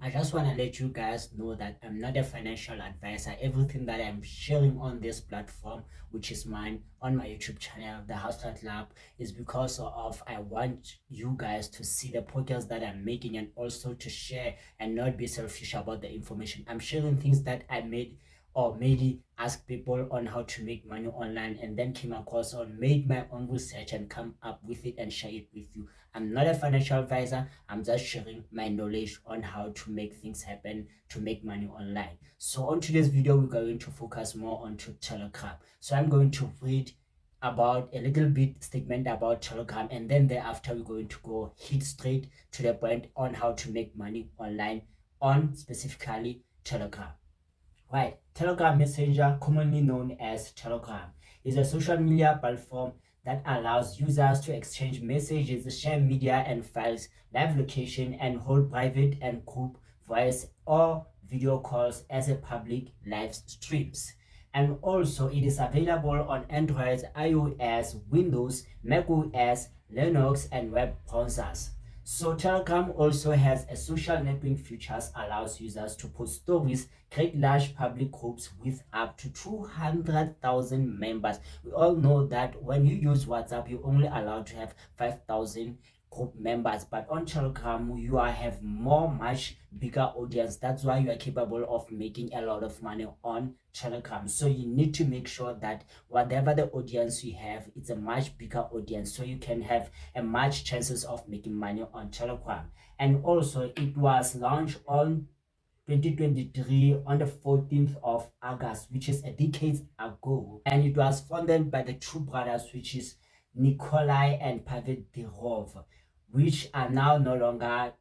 I just want to let you guys know that I'm not a financial advisor. Everything that I'm sharing on this platform, which is mine on my YouTube channel, The Hustler Club, is because of I want you guys to see the podcast that I'm making and also to share and not be selfish about the information. I'm sharing things that I made or maybe ask people on how to make money online and then came across or made my own research and come up with it and share it with you. I'm not a financial advisor. I'm just sharing my knowledge on how to make things happen to make money online. So on today's video, we're going to focus more onto Telegram. So I'm going to read about a little bit statement about Telegram, and then thereafter we're going to go hit straight to the point on how to make money online on specifically Telegram. Right, Telegram Messenger, commonly known as Telegram, is a social media platform that allows users to exchange messages, share media and files, live location, and hold private and group voice or video calls as a public live streams. And also, it is available on Android, iOS, Windows, macOS, Linux, and web browsers. So Telegram also has a social networking features, allows users to post stories, create large public groups with up to 200,000 members. We all know that when you use WhatsApp, you're only allowed to have 5,000 group members, but on Telegram you have much bigger audience. That's why you are capable of making a lot of money on Telegram. So you need to make sure that whatever the audience you have, it's a much bigger audience, so you can have a much chances of making money on Telegram. And also, it was launched on 2023 on the 14th of August, which is a decade ago, and it was founded by the two brothers, which is Nikolai and Pavel Durov, which are now no longer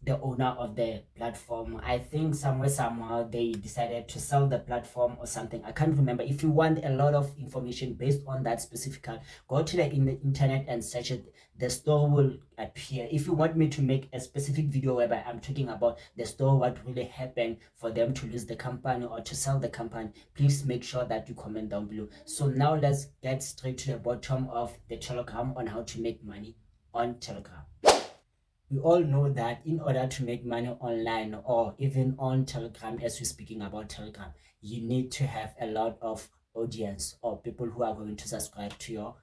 the owner of the platform. I think somehow they decided to sell the platform or something. I can't remember. If you want a lot of information based on that specifically, go to the internet and search it. The story will appear. If you want me to make a specific video whereby I'm talking about the story, what really happened for them to lose the company or to sell the company, please make sure that you comment down below. So now let's get straight to the bottom of the Telegram on how to make money on Telegram. We all know that in order to make money online or even on Telegram, as we're speaking about Telegram, you need to have a lot of audience or people who are going to subscribe to your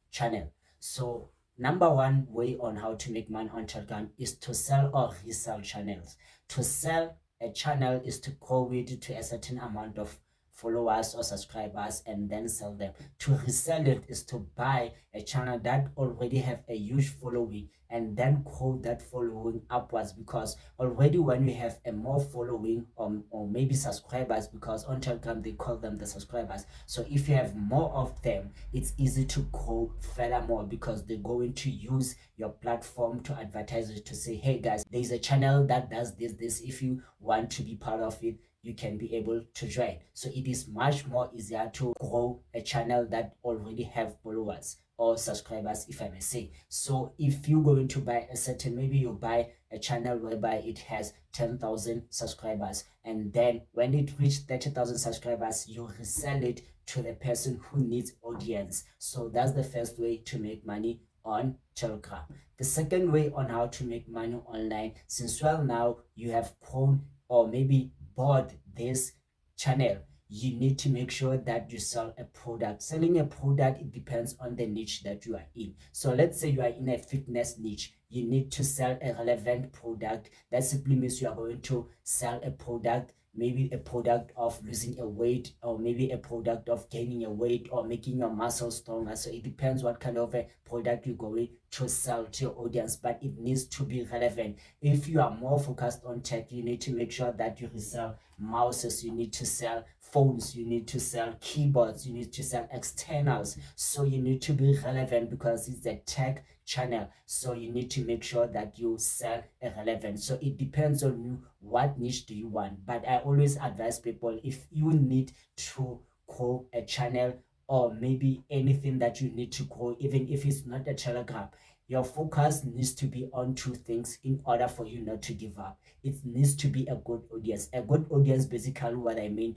channel. So number one way on how to make money on Telegram is to sell or resell channels. To sell a channel is to grow it to a certain amount of followers or subscribers and then sell them. To resell it is to buy a channel that already have a huge following and then grow that following upwards, because already when you have a more following or maybe subscribers, because on Telegram they call them the subscribers, so if you have more of them, it's easy to grow furthermore, because they're going to use your platform to advertise it, to say, hey guys, there's a channel that does this. If you want to be part of it, you can be able to join. So it is much more easier to grow a channel that already have followers or subscribers, if I may say. So if you're going to buy a certain, maybe you buy a channel whereby it has 10,000 subscribers, and then when it reaches 30,000 subscribers, you resell it to the person who needs audience. So that's the first way to make money on Telegram. The second way on how to make money online, since well now you have grown or maybe bought this channel, you need to make sure that you sell a product. Selling a product, it depends on the niche that you are in. So let's say you are in a fitness niche, you need to sell a relevant product. That simply means you are going to sell a product, maybe a product of losing a weight, or maybe a product of gaining a weight or making your muscles stronger. So it depends what kind of a product you're going to sell to your audience, but it needs to be relevant. If you are more focused on tech, you need to make sure that you resell mouses, you need to sell phones, you need to sell keyboards, you need to sell externals. So you need to be relevant because it's a tech channel, so you need to make sure that you sell a relevant. So it depends on you, what niche do you want. But I always advise people, if you need to grow a channel or maybe anything that you need to grow, even if it's not a Telegram, your focus needs to be on two things in order for you not to give up. It needs to be a good audience. A good audience, basically what I mean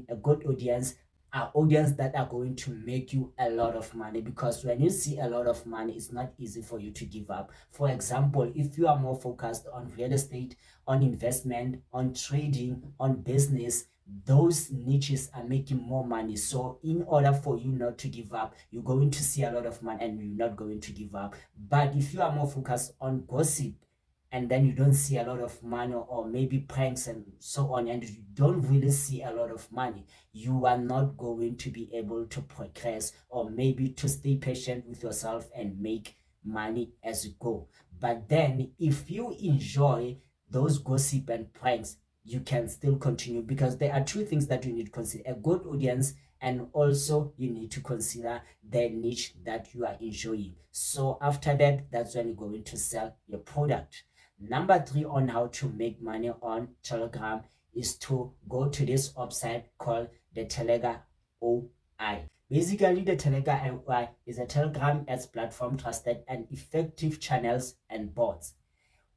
a good audience are audience that are going to make you a lot of money, because when you see a lot of money, it's not easy for you to give up. For example, if you are more focused on real estate, on investment, on trading, on business, those niches are making more money. So in order for you not to give up, you're going to see a lot of money and you're not going to give up. But if you are more focused on gossip, and then you don't see a lot of money, or maybe pranks and so on, and you don't really see a lot of money, you are not going to be able to progress, or maybe to stay patient with yourself and make money as you go. But then if you enjoy those gossip and pranks, you can still continue, because there are two things that you need to consider: a good audience, and also you need to consider the niche that you are enjoying. So after that, that's when you're going to sell your product. Number 3 on how to make money on Telegram is to go to this website called the Telegram OI. Basically, the Telegram OI is a Telegram ads platform, trusted and effective channels and bots.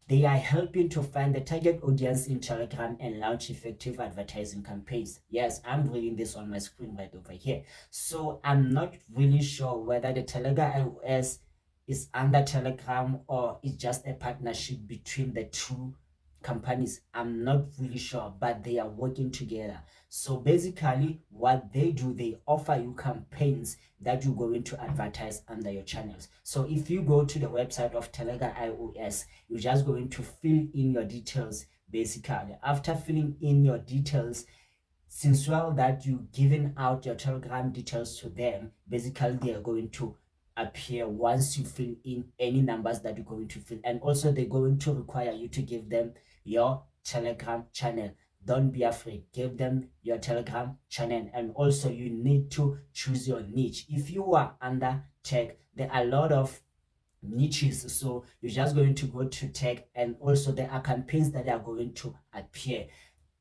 They are helping to find the target audience in Telegram and launch effective advertising campaigns. Yes, I'm reading this on my screen right over here. So I'm not really sure whether the Telegram OS is under Telegram or it's just a partnership between the two companies. I'm not really sure, but they are working together. So basically what they do, they offer you campaigns that you're going to advertise under your channels. So if you go to the website of Telegram iOS, you're just going to fill in your details. Basically, after filling in your details, since well that you've given out your Telegram details to them, basically they are going to appear once you fill in any numbers that you're going to fill. And also they're going to require you to give them your Telegram channel. Don't be afraid, give them your Telegram channel. And also you need to choose your niche. If you are under tech, there are a lot of niches, so you're just going to go to tech, and also there are campaigns that are going to appear.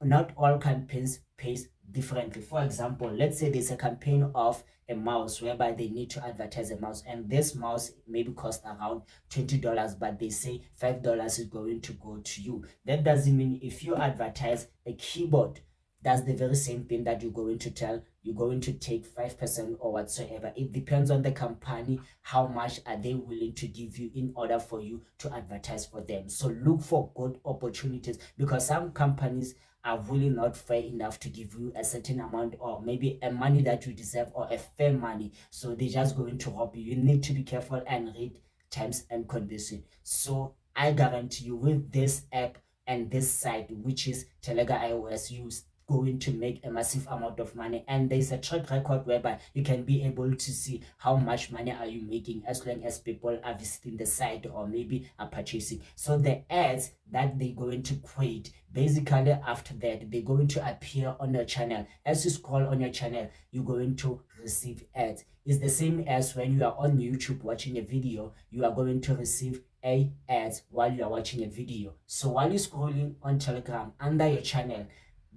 Not all campaigns pays differently. For example, let's say there's a campaign of a mouse whereby they need to advertise a mouse, and this mouse maybe cost around $20, but they say $5 is going to go to you. That doesn't mean if you advertise a keyboard, that's the very same thing that you're going to tell you're going to take 5% or whatsoever. It depends on the company, how much are they willing to give you in order for you to advertise for them. So look for good opportunities, because some companies are really not fair enough to give you a certain amount, or maybe a money that you deserve, or a fair money. So they're just going to rob you. You need to be careful and read terms and conditions. So I guarantee you, with this app and this site, which is Telegram iOS, you going to make a massive amount of money, and there's a track record whereby you can be able to see how much money are you making as long as people are visiting the site or maybe are purchasing. So the ads that they're going to create, basically after that they're going to appear on your channel. As you scroll on your channel, you're going to receive ads. It's the same as when you are on YouTube watching a video, you are going to receive ads while you are watching a video. So while you're scrolling on Telegram under your channel,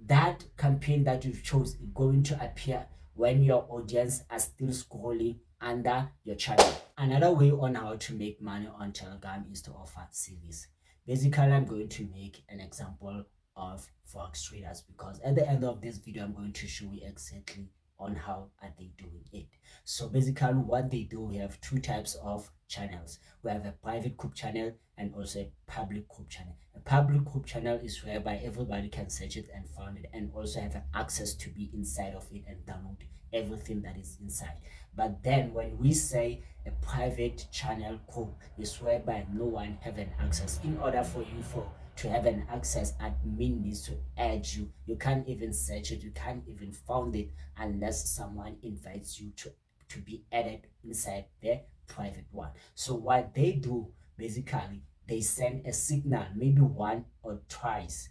that campaign that you've chose is going to appear when your audience are still scrolling under your channel. Another way on how to make money on Telegram is to offer service. Basically, I'm going to make an example of Forex traders, because at the end of this video, I'm going to show you exactly on how are they doing it. So basically what they do, we have two types of channels. We have a private group channel and also a public group channel. A public group channel is whereby everybody can search it and find it, and also have access to be inside of it and download everything that is inside. But then when we say a private channel group, is whereby no one have an access. In order for you to have an access, admin needs to add you. You can't even search it, you can't even find it unless someone invites you to be added inside their private one. So what they do, basically they send a signal maybe one or twice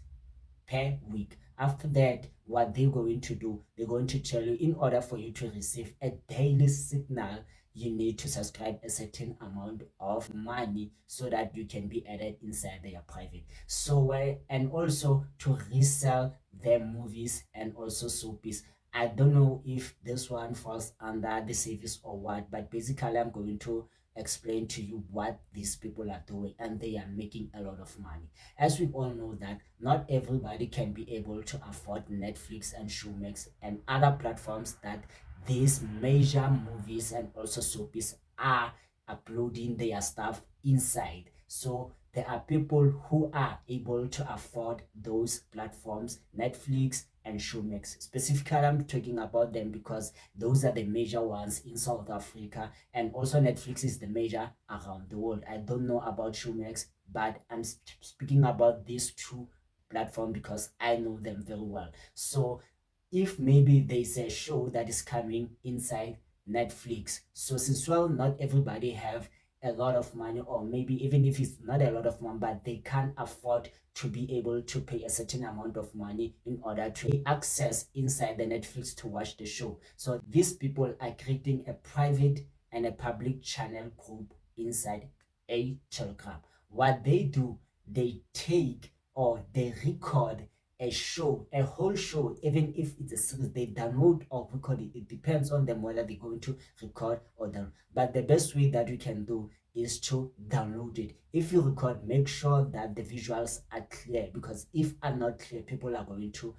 per week. After that, what they're going to do, they're going to tell you, in order for you to receive a daily signal, you need to subscribe a certain amount of money so that you can be added inside their private. So and also to resell their movies and also soapies. I don't know if this one falls under the service or what, but basically I'm going to explain to you what these people are doing, and they are making a lot of money. As we all know that not everybody can be able to afford Netflix and Showmax and other platforms that these major movies and also soapies are uploading their stuff inside. So there are people who are able to afford those platforms, Netflix and Showmax. Specifically, I'm talking about them because those are the major ones in South Africa, and also Netflix is the major around the world. I don't know about Showmax, but I'm speaking about these two platforms because I know them very well. So if maybe there's a show that is coming inside Netflix, so since well not everybody have a lot of money, or maybe even if it's not a lot of money, but they can't afford to be able to pay a certain amount of money in order to access inside the Netflix to watch the show. So these people are creating a private and a public channel group inside a Telegram. What they do, they take or they record a show, a whole show, even if it's a series, they download or record it. It depends on them whether they're going to record or download. But the best way that you can do is to download it. If you record, make sure that the visuals are clear, because if are not clear, people are going to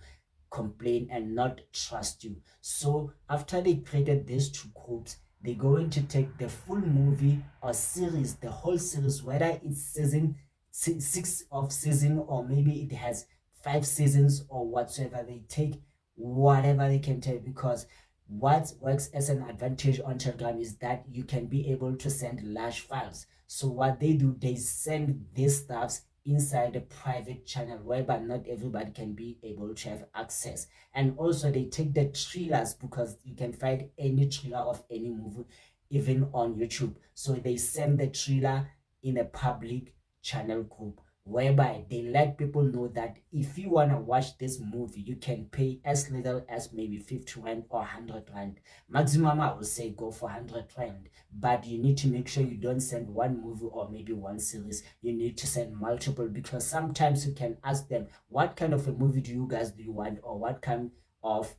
complain and not trust you. So after they created these two groups, they're going to take the full movie or series, the whole series, whether it's season six of season, or maybe it has 5 seasons or whatsoever. They take whatever they can take, because what works as an advantage on Telegram is that you can be able to send large files. So what they do, they send these stuffs inside a private channel whereby not everybody can be able to have access. And also they take the trailers, because you can find any trailer of any movie even on YouTube. So they send the trailer in a public channel group, whereby they let people know that if you want to watch this movie, you can pay as little as maybe 50 rand or 100 rand. Maximum, I would say go for 100 rand. But you need to make sure you don't send one movie or maybe one series. You need to send multiple, because sometimes you can ask them, what kind of a movie do you want, or what kind of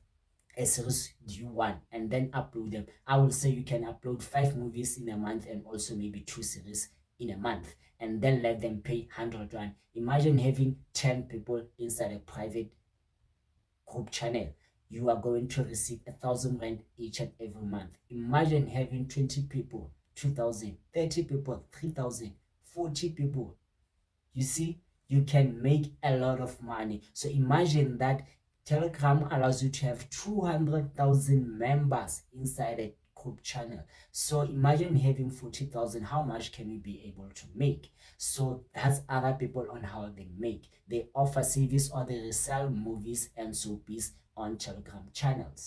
a series do you want, and then upload them. I will say you can upload 5 movies in a month and also maybe 2 series in a month, and then let them pay 100 rand. Imagine having 10 people inside a private group channel. You are going to receive 1,000 rand each and every month. Imagine having 20 people, 2,000, 30 people, 3,000, 40 people. You see, you can make a lot of money. So imagine that Telegram allows you to have 200,000 members inside a group channel. So imagine having 40,000, how much can you be able to make? So that's other people on how they make. They offer service or they resell movies and soapies on Telegram channels.